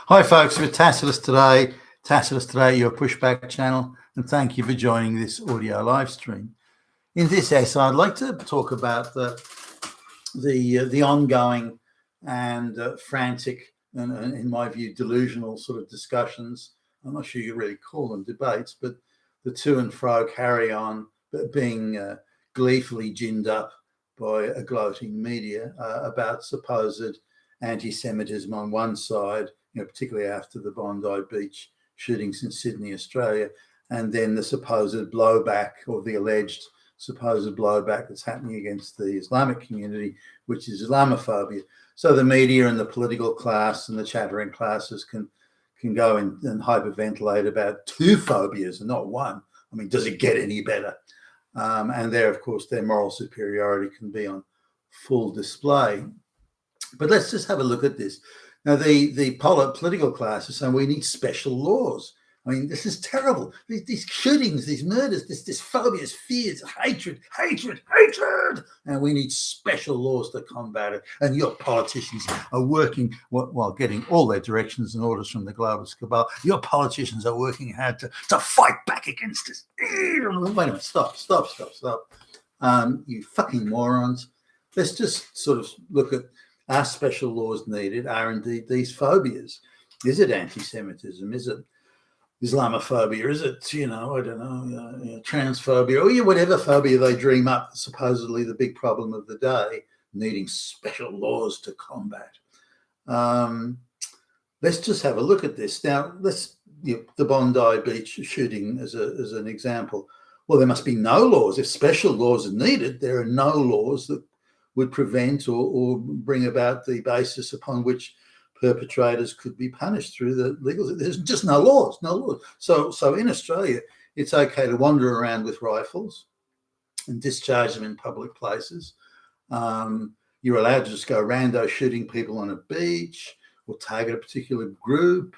Hi folks, we're Tacitus Today. Tacitus Today, your pushback channel, and thank you for joining this audio live stream. In this essay, I'd like to talk about the ongoing and frantic and, in my view, delusional sort of discussions. I'm not sure you really call them debates, but the to and fro carry on, being gleefully ginned up by a gloating media about supposed anti-Semitism on one side, particularly after the Bondi Beach shootings in Sydney, Australia, and then the supposed blowback or the alleged supposed blowback that's happening against the Islamic community, which is Islamophobia. So the media and the political class and the chattering classes can go and hyperventilate about two phobias and not one. I mean, does it get any better? And there, of course, their moral superiority can be on full display. But let's just have a look at this. Now, the political class is saying we need special laws. I mean, this is terrible. These shootings, these murders, this phobias, fears, hatred, and we need special laws to combat it. And your politicians are working, while getting all their directions and orders from the globalist cabal, your politicians are working hard to fight back against this. Wait a minute, stop. You fucking morons. Let's just sort of look at, are special laws needed? Are indeed these phobias? Is it anti-Semitism? Is it Islamophobia? Is it, transphobia, or whatever phobia they dream up, supposedly the big problem of the day, needing special laws to combat? Let's just have a look at this. Now, the Bondi Beach shooting as an example. Well, there must be no laws. If special laws are needed, there are no laws that would prevent or bring about the basis upon which perpetrators could be punished through the legal. There's just no laws. So in Australia, it's okay to wander around with rifles and discharge them in public places. You're allowed to just go rando shooting people on a beach or target a particular group.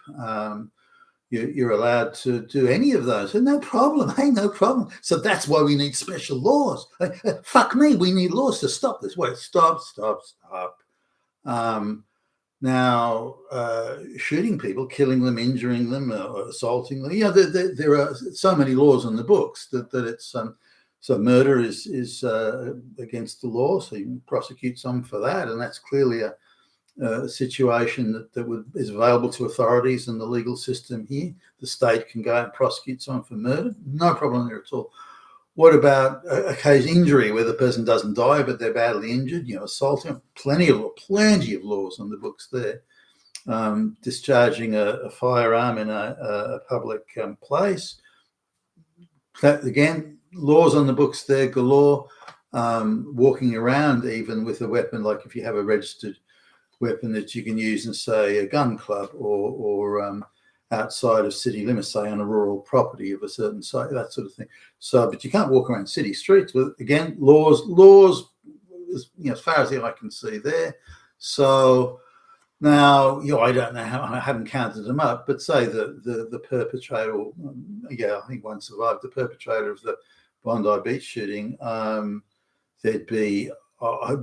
You're allowed to do any of those, and no problem. Hey, no problem. So that's why we need special laws. Fuck me, we need laws to stop this. Wait, stop. Now, shooting people, killing them, injuring them, assaulting them. There are so many laws in the books that it's so murder is against the law. So you can prosecute someone for that, and that's clearly a situation that is available to authorities and the legal system here. The state can go out and prosecute someone for murder. No problem there at all. What about occasional injury where the person doesn't die but they're badly injured? Assaulting. Plenty of laws on the books there. Discharging a firearm in a public place. That, again, laws on the books there galore. Walking around even with a weapon, like if you have a registered weapon that you can use in, say, a gun club or outside of city limits, say on a rural property of a certain site, that sort of thing. So, but you can't walk around city streets. With, again, laws, as far as the eye can see there. So now, I don't know how, I haven't counted them up, but say the perpetrator, I think one survived, the perpetrator of the Bondi Beach shooting, there'd be,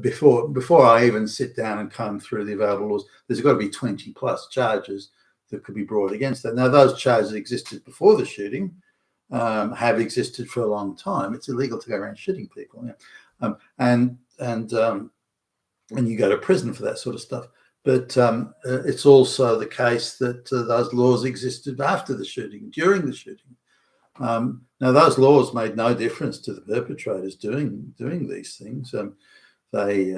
before I even sit down and comb through the available laws, there's got to be 20 plus charges that could be brought against that. Now, those charges existed before the shooting, have existed for a long time. It's illegal to go around shooting people, and you go to prison for that sort of stuff. But it's also the case that those laws existed after the shooting, during the shooting. Now, those laws made no difference to the perpetrators doing these things. They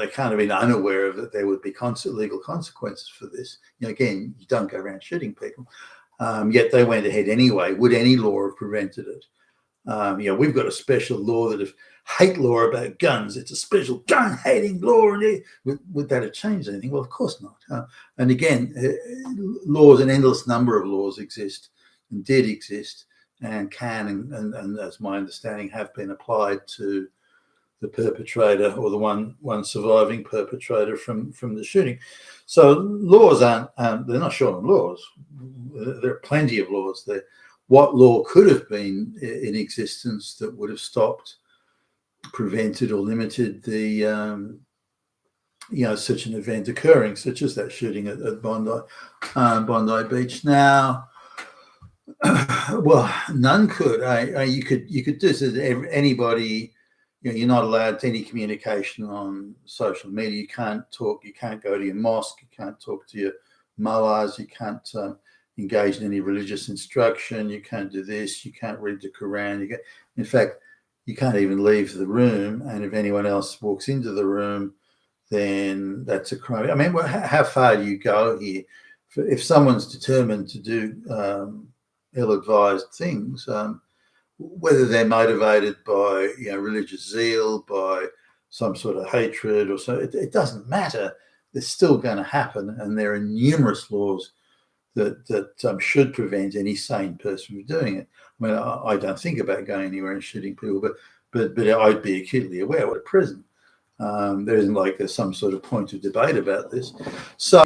can't have been unaware of that there would be legal consequences for this. Again, you don't go around shooting people. Yet they went ahead anyway. Would any law have prevented it? We've got a special law that if hate law about guns, it's a special gun-hating law. And would that have changed anything? Well, of course not. And again, laws, an endless number of laws exist and did exist and can, and as my understanding, have been applied to the perpetrator or the one surviving perpetrator from the shooting. So laws they're not short on laws. There are plenty of laws there. What law could have been in existence that would have stopped, prevented or limited the such an event occurring, such as that shooting at Bondi Beach. Now, well, none could. You could do so. Anybody, you're not allowed any communication on social media. You can't talk. You can't go to your mosque. You can't talk to your mullahs. You can't engage in any religious instruction. You can't do this. You can't read the Quran. In fact, you can't even leave the room. And if anyone else walks into the room, then that's a crime. I mean, how far do you go here? If someone's determined to do ill-advised things, whether they're motivated by religious zeal, by some sort of hatred or so, it doesn't matter. It's still going to happen, and there are numerous laws that should prevent any sane person from doing it. I mean, I don't think about going anywhere and shooting people, but I'd be acutely aware what a prison. There isn't like there's some sort of point of debate about this. So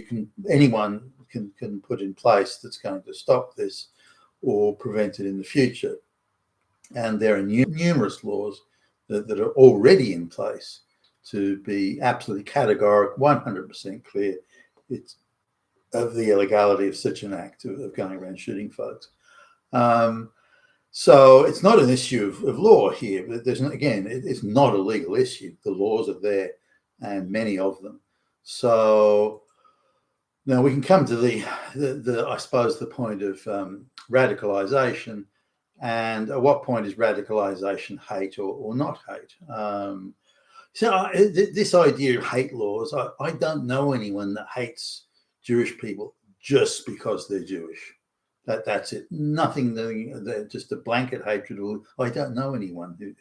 anyone can put in place that's going to stop this or prevent it in the future. And there are numerous laws that are already in place to be absolutely categorical, 100% clear of the illegality of such an act of going around shooting folks. So it's not an issue of law here. It's not a legal issue. The laws are there, and many of them. So now we can come to the I suppose the point of radicalization, and at what point is radicalization hate or not hate? This idea of hate laws, I don't know anyone that hates Jewish people just because they're Jewish. That's it. Nothing. Just a blanket hatred. I don't know anyone who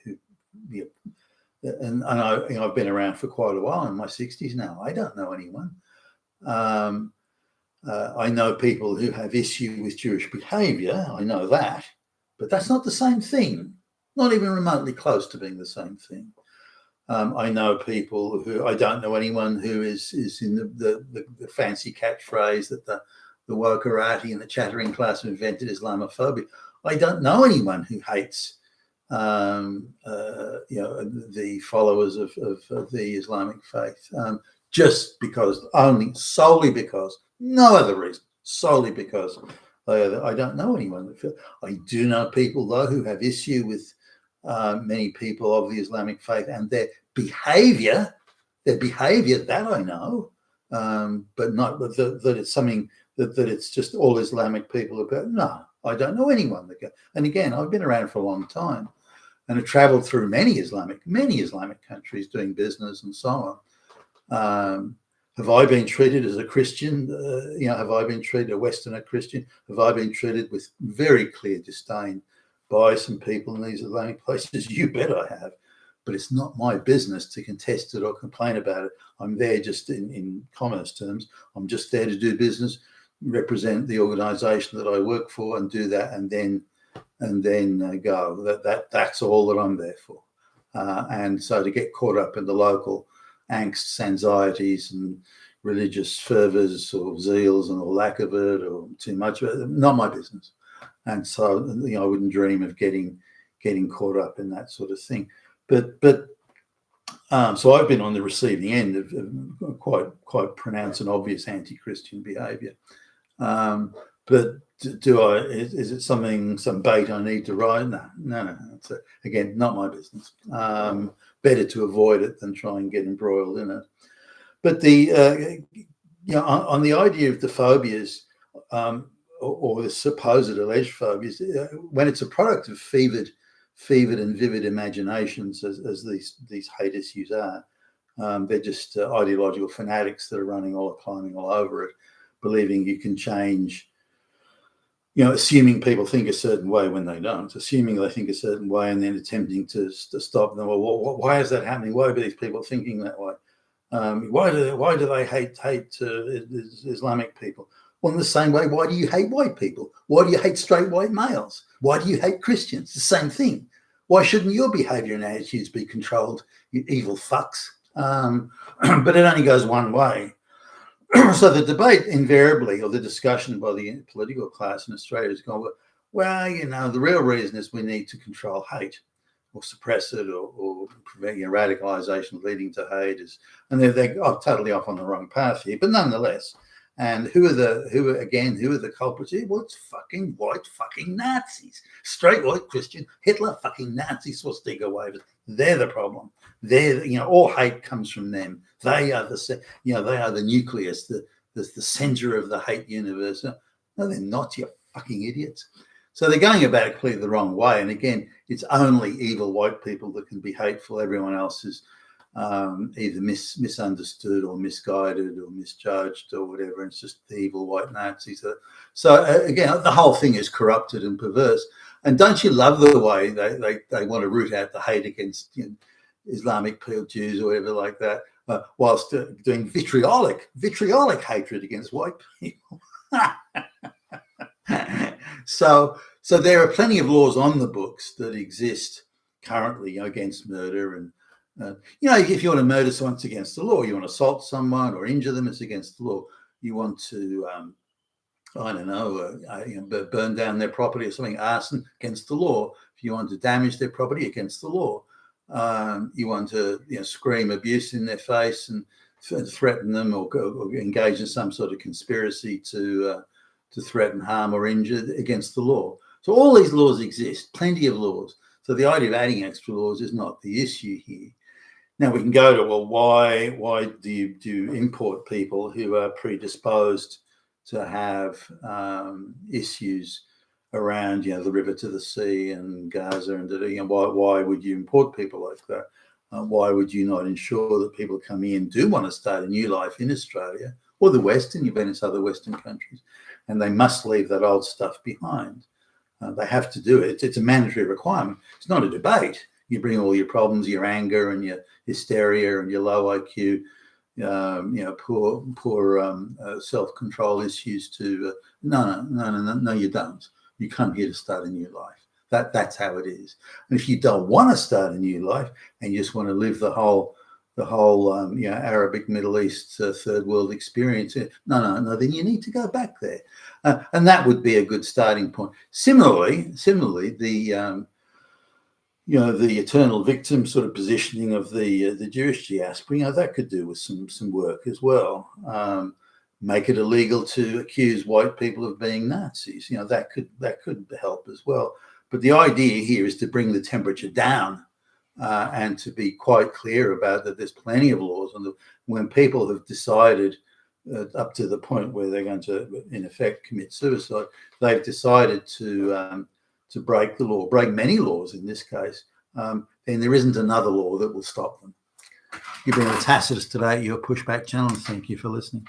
and I've been around for quite a while, in my 60s now. I don't know anyone. I know people who have issue with Jewish behaviour. I know that, but that's not the same thing. Not even remotely close to being the same thing. I know people who I don't know anyone who is in the fancy catchphrase that the wokerati and the chattering class have invented, Islamophobia. I don't know anyone who hates the followers of the Islamic faith just because, solely because, no other reason, solely because I don't know anyone that feels. I do know people though who have issue with many people of the Islamic faith and their behaviour that I know, but not that it's something that it's just all Islamic people about. No, I don't know anyone that go. And again, I've been around for a long time and have travelled through many Islamic countries doing business and so on. Have I been treated as a Christian? Have I been treated a Westerner Christian? Have I been treated with very clear disdain by some people in these Islamic places? You bet I have. But it's not my business to contest it or complain about it. I'm there just in commerce terms. I'm just there to do business, represent the organisation that I work for, and do that, and then go. That's all that I'm there for. And so to get caught up in the local angsts, anxieties, and religious fervours or zeals and all lack of it or too much of it, not my business. And so I wouldn't dream of getting caught up in that sort of thing. But so I've been on the receiving end of quite pronounced and obvious anti-Christian behaviour. But is it some bait I need to ride? No. It's again, not my business. Better to avoid it than try and get embroiled in it. But on the idea of the phobias or the supposed alleged phobias, when it's a product of fevered and vivid imaginations, as these hate issues are, they're just ideological fanatics that are climbing all over it, believing you can change. Assuming people think a certain way when they don't, assuming they think a certain way and then attempting to stop them. Well, why is that happening? Why are these people thinking that way? Why do they hate Islamic people? Well, in the same way, why do you hate white people? Why do you hate straight white males? Why do you hate Christians? The same thing. Why shouldn't your behaviour and attitudes be controlled, you evil fucks? But it only goes one way. So the debate invariably, or the discussion by the political class in Australia has gone, well, the real reason is we need to control hate. or suppress it, or prevent radicalisation leading to hate. And they're totally off on the wrong path here. But nonetheless, and who are the culprits here? Well, it's fucking white fucking Nazis, straight white Christian Hitler fucking Nazi swastika wavers. They're the problem. All hate comes from them. They are the nucleus, the center of the hate universe. No, they're not, you fucking idiots. So they're going about it completely the wrong way. And again, it's only evil white people that can be hateful. Everyone else is either misunderstood or misguided or misjudged or whatever. It's just the evil white Nazis. So again, the whole thing is corrupted and perverse. And don't you love the way they want to root out the hate against Islamic Jews or whatever like that, whilst doing vitriolic hatred against white people. So there are plenty of laws on the books that exist currently against murder. And if you want to murder someone, it's against the law. You want to assault someone or injure them, it's against the law. You want to burn down their property or something, arson, against the law. If you want to damage their property, against the law. You want to scream abuse in their face and threaten them, or engage in some sort of conspiracy to threaten, harm, or injure, against the law. So all these laws exist, plenty of laws. So the idea of adding extra laws is not the issue here. Now we can go to, well, why do you import people who are predisposed to have issues around the river to the sea and Gaza, and why would you import people like that? Why would you not ensure that people coming in do want to start a new life in Australia or the West, in Venice, other Western countries, and they must leave that old stuff behind? They have to do it. It's a mandatory requirement. It's not a debate. You bring all your problems, your anger and your hysteria and your low IQ, poor self-control issues to no, you don't. You come here to start a new life. That's how it is. And if you don't want to start a new life and you just want to live the whole Arabic, Middle East, third world experience, no, then you need to go back there, and that would be a good starting point. Similarly, the the eternal victim sort of positioning of the Jewish diaspora, that could do with some work as well. Make it illegal to accuse white people of being Nazis. That could help as well. But the idea here is to bring the temperature down and to be quite clear about that. There's plenty of laws when people have decided up to the point where they're going to, in effect, commit suicide. They've decided to break the law, break many laws in this case. Then there isn't another law that will stop them. You've been with Tacitus today at your Pushback channel. Thank you for listening.